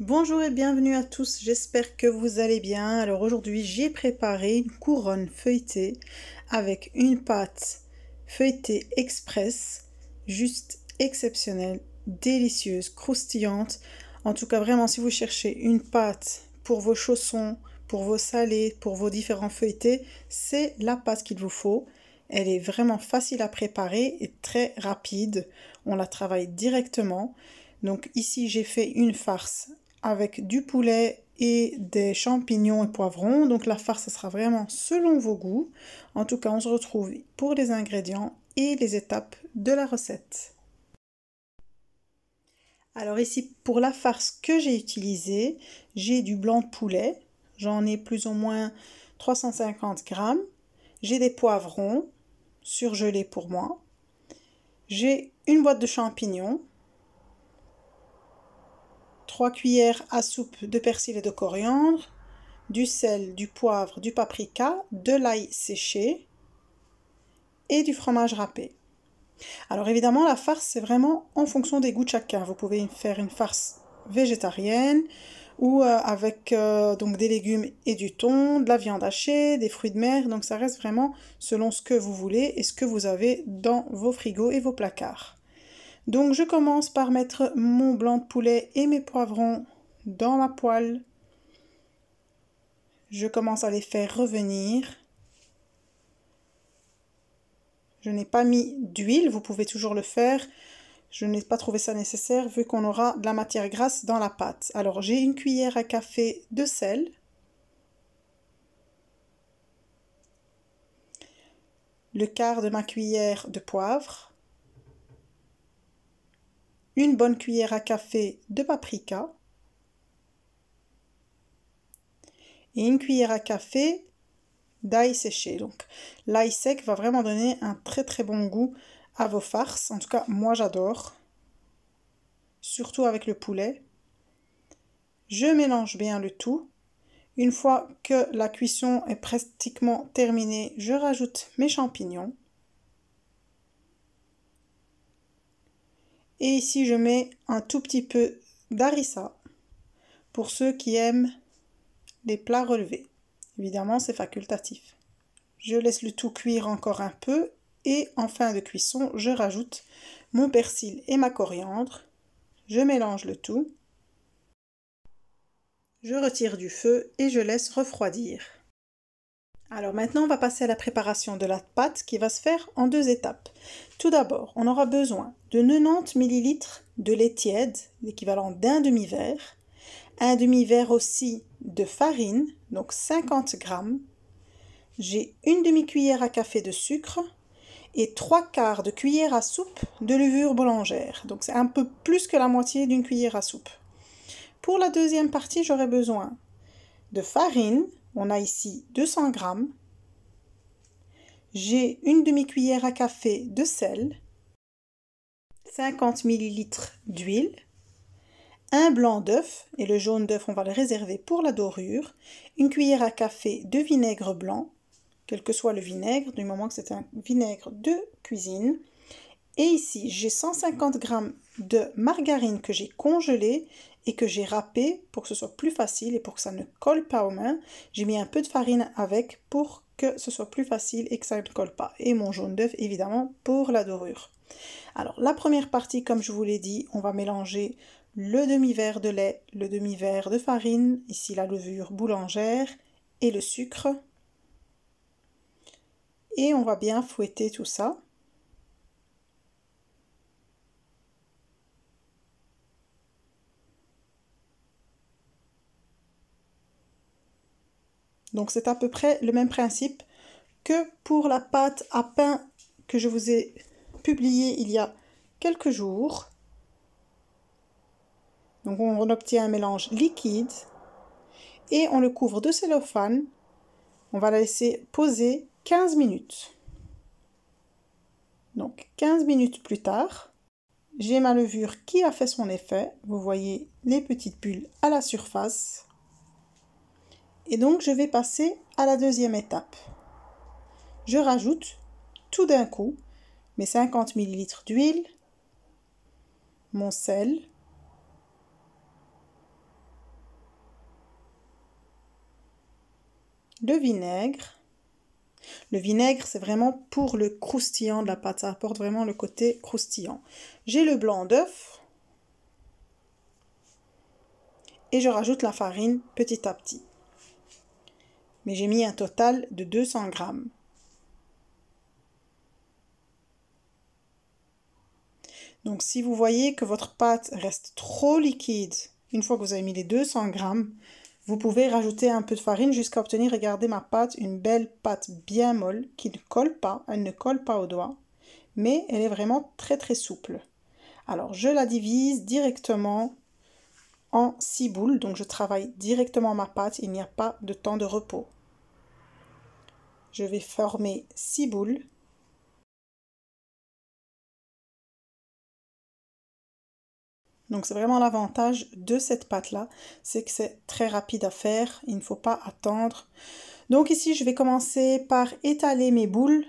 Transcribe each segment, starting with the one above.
Bonjour et bienvenue à tous, j'espère que vous allez bien. Alors aujourd'hui j'ai préparé une couronne feuilletée avec une pâte feuilletée express, juste exceptionnelle, délicieuse, croustillante. En tout cas vraiment si vous cherchez une pâte pour vos chaussons, pour vos salés, pour vos différents feuilletés, c'est la pâte qu'il vous faut. Elle est vraiment facile à préparer et très rapide, on la travaille directement. Donc ici j'ai fait une farce avec du poulet et des champignons et poivrons. Donc la farce, ça sera vraiment selon vos goûts. En tout cas, on se retrouve pour les ingrédients et les étapes de la recette. Alors ici, pour la farce que j'ai utilisée, j'ai du blanc de poulet. J'en ai plus ou moins 350 grammes. J'ai des poivrons surgelés pour moi. J'ai une boîte de champignons. 3 cuillères à soupe de persil et de coriandre, du sel, du poivre, du paprika, de l'ail séché et du fromage râpé. Alors évidemment, la farce, c'est vraiment en fonction des goûts de chacun. Vous pouvez faire une farce végétarienne ou avec donc des légumes et du thon, de la viande hachée, des fruits de mer. Donc ça reste vraiment selon ce que vous voulez et ce que vous avez dans vos frigos et vos placards. Donc je commence par mettre mon blanc de poulet et mes poivrons dans la poêle. Je commence à les faire revenir. Je n'ai pas mis d'huile, vous pouvez toujours le faire. Je n'ai pas trouvé ça nécessaire vu qu'on aura de la matière grasse dans la pâte. Alors j'ai une cuillère à café de sel. Le quart de ma cuillère de poivre. Une bonne cuillère à café de paprika. Et une cuillère à café d'ail séché. Donc l'ail sec va vraiment donner un très bon goût à vos farces. En tout cas, moi j'adore. Surtout avec le poulet. Je mélange bien le tout. Une fois que la cuisson est pratiquement terminée, je rajoute mes champignons. Et ici, je mets un tout petit peu d'harissa pour ceux qui aiment les plats relevés. Évidemment, c'est facultatif. Je laisse le tout cuire encore un peu et en fin de cuisson, je rajoute mon persil et ma coriandre. Je mélange le tout. Je retire du feu et je laisse refroidir. Alors maintenant, on va passer à la préparation de la pâte qui va se faire en 2 étapes. Tout d'abord, on aura besoin de 90 ml de lait tiède, l'équivalent d'un demi-verre, un demi-verre aussi de farine, donc 50 grammes. J'ai une demi-cuillère à café de sucre et 3/4 de cuillère à soupe de levure boulangère. Donc c'est un peu plus que la moitié d'une cuillère à soupe. Pour la deuxième partie, j'aurai besoin de farine. On a ici 200 grammes. J'ai une demi-cuillère à café de sel, 50 ml d'huile, un blanc d'œuf, et le jaune d'œuf on va le réserver pour la dorure, une cuillère à café de vinaigre blanc, quel que soit le vinaigre, du moment que c'est un vinaigre de cuisine. Et ici, j'ai 150 g de margarine que j'ai congelée et que j'ai râpée pour que ce soit plus facile et pour que ça ne colle pas aux mains. J'ai mis un peu de farine avec pour que ce soit plus facile et que ça ne colle pas. Et mon jaune d'œuf, évidemment, pour la dorure. Alors, la première partie, comme je vous l'ai dit, on va mélanger le demi-verre de lait, le demi-verre de farine, ici la levure boulangère, et le sucre. Et on va bien fouetter tout ça. Donc c'est à peu près le même principe que pour la pâte à pain que je vous ai publiée il y a quelques jours. Donc on obtient un mélange liquide et on le couvre de cellophane. On va la laisser poser 15 minutes. Donc 15 minutes plus tard, j'ai ma levure qui a fait son effet. Vous voyez les petites bulles à la surface. Et donc je vais passer à la deuxième étape. Je rajoute tout d'un coup mes 50 ml d'huile, mon sel, le vinaigre. Le vinaigre, c'est vraiment pour le croustillant de la pâte, ça apporte vraiment le côté croustillant. J'ai le blanc d'œuf et je rajoute la farine petit à petit. Mais j'ai mis un total de 200 grammes. Donc si vous voyez que votre pâte reste trop liquide, une fois que vous avez mis les 200 grammes, vous pouvez rajouter un peu de farine jusqu'à obtenir, regardez ma pâte, une belle pâte bien molle qui ne colle pas, elle ne colle pas aux doigts, mais elle est vraiment très souple. Alors je la divise directement en 6 boules, donc je travaille directement ma pâte, il n'y a pas de temps de repos. Je vais former 6 boules. Donc c'est vraiment l'avantage de cette pâte-là, c'est que c'est très rapide à faire, il ne faut pas attendre. Donc ici, je vais commencer par étaler mes boules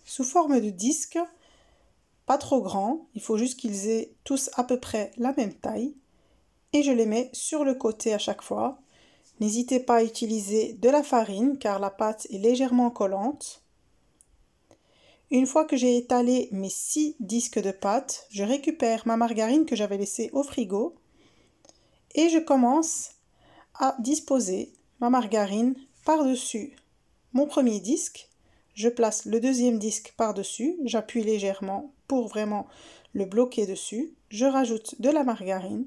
sous forme de disque, pas trop grand, il faut juste qu'ils aient tous à peu près la même taille. Et je les mets sur le côté à chaque fois. N'hésitez pas à utiliser de la farine car la pâte est légèrement collante. Une fois que j'ai étalé mes 6 disques de pâte, je récupère ma margarine que j'avais laissée au frigo et je commence à disposer ma margarine par-dessus mon premier disque. Je place le deuxième disque par-dessus, j'appuie légèrement pour vraiment le bloquer dessus. Je rajoute de la margarine.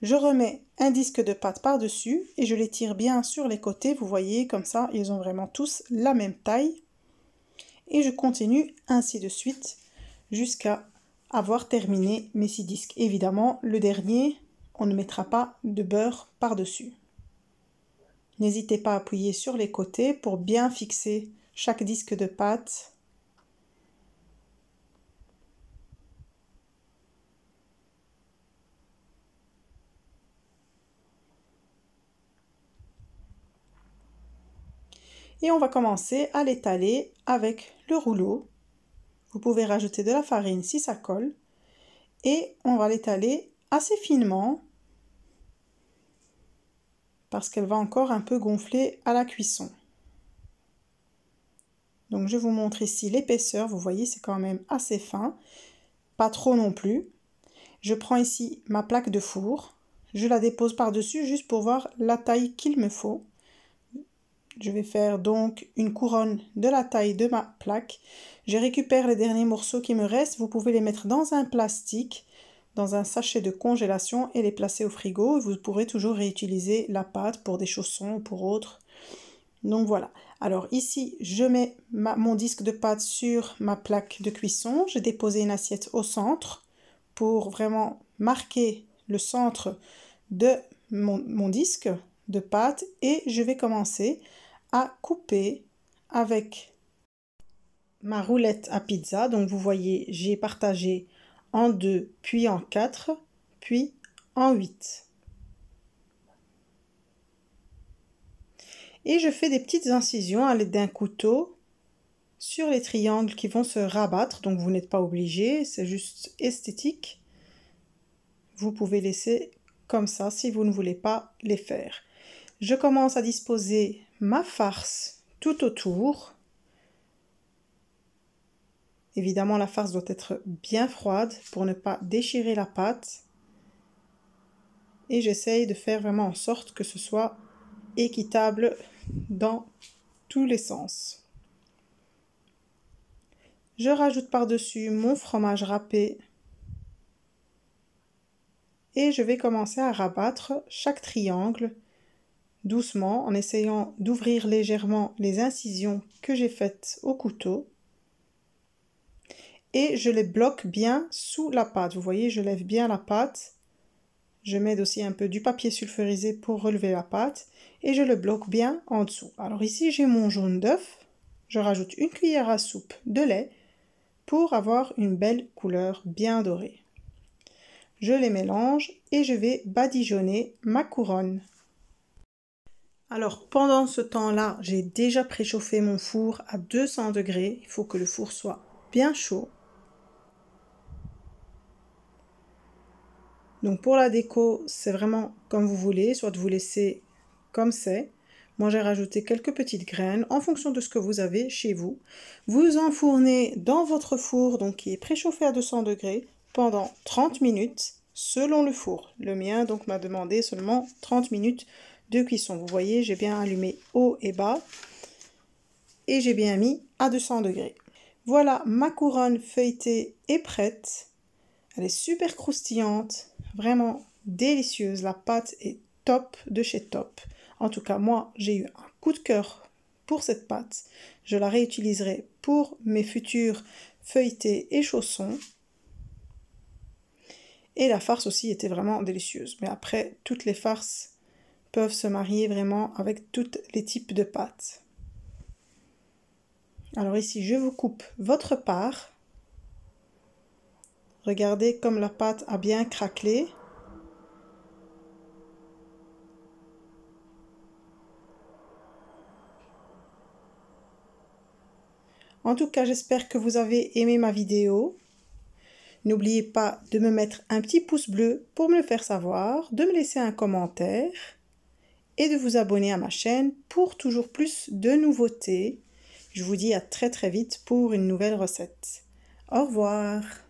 Je remets un disque de pâte par-dessus et je les tire bien sur les côtés. Vous voyez, comme ça, ils ont vraiment tous la même taille. Et je continue ainsi de suite jusqu'à avoir terminé mes 6 disques. Évidemment, le dernier, on ne mettra pas de beurre par-dessus. N'hésitez pas à appuyer sur les côtés pour bien fixer chaque disque de pâte. Et on va commencer à l'étaler avec le rouleau. Vous pouvez rajouter de la farine si ça colle. Et on va l'étaler assez finement parce qu'elle va encore un peu gonfler à la cuisson. Donc je vous montre ici l'épaisseur. Vous voyez, c'est quand même assez fin. Pas trop non plus. Je prends ici ma plaque de four. Je la dépose par-dessus juste pour voir la taille qu'il me faut. Je vais faire donc une couronne de la taille de ma plaque. Je récupère les derniers morceaux qui me restent. Vous pouvez les mettre dans un plastique, dans un sachet de congélation et les placer au frigo. Vous pourrez toujours réutiliser la pâte pour des chaussons ou pour autre. Donc voilà. Alors ici, je mets mon disque de pâte sur ma plaque de cuisson. J'ai déposé une assiette au centre pour vraiment marquer le centre de mon disque de pâte et je vais commencer à couper avec ma roulette à pizza. Donc vous voyez, j'ai partagé en 2, puis en 4, puis en 8. Et je fais des petites incisions à l'aide d'un couteau sur les triangles qui vont se rabattre. Donc vous n'êtes pas obligé, c'est juste esthétique. Vous pouvez laisser comme ça si vous ne voulez pas les faire. Je commence à disposer ma farce tout autour. Évidemment, la farce doit être bien froide pour ne pas déchirer la pâte. Et j'essaye de faire vraiment en sorte que ce soit équitable dans tous les sens. Je rajoute par-dessus mon fromage râpé. Et je vais commencer à rabattre chaque triangle doucement en essayant d'ouvrir légèrement les incisions que j'ai faites au couteau. Et je les bloque bien sous la pâte. Vous voyez, je lève bien la pâte. Je mets aussi un peu du papier sulfurisé pour relever la pâte. Et je le bloque bien en dessous. Alors ici, j'ai mon jaune d'œuf. Je rajoute une cuillère à soupe de lait pour avoir une belle couleur bien dorée. Je les mélange et je vais badigeonner ma couronne. Alors pendant ce temps-là, j'ai déjà préchauffé mon four à 200 degrés. Il faut que le four soit bien chaud. Donc pour la déco, c'est vraiment comme vous voulez, soit vous laissez comme c'est. Moi, j'ai rajouté quelques petites graines en fonction de ce que vous avez chez vous. Vous enfournez dans votre four, donc qui est préchauffé à 200 degrés, pendant 30 minutes, selon le four. Le mien, donc, m'a demandé seulement 30 minutes de cuisson. Vous voyez, j'ai bien allumé haut et bas et j'ai bien mis à 200 degrés. Voilà, ma couronne feuilletée est prête. Elle est super croustillante, vraiment délicieuse. La pâte est top de chez top. En tout cas, moi, j'ai eu un coup de cœur pour cette pâte. Je la réutiliserai pour mes futurs feuilletés et chaussons. Et la farce aussi était vraiment délicieuse. Mais après, toutes les farces peuvent se marier vraiment avec tous les types de pâtes. Alors ici, je vous coupe votre part. Regardez comme la pâte a bien craquelé. En tout cas, j'espère que vous avez aimé ma vidéo. N'oubliez pas de me mettre un petit pouce bleu pour me le faire savoir, de me laisser un commentaire et de vous abonner à ma chaîne pour toujours plus de nouveautés. Je vous dis à très vite pour une nouvelle recette. Au revoir!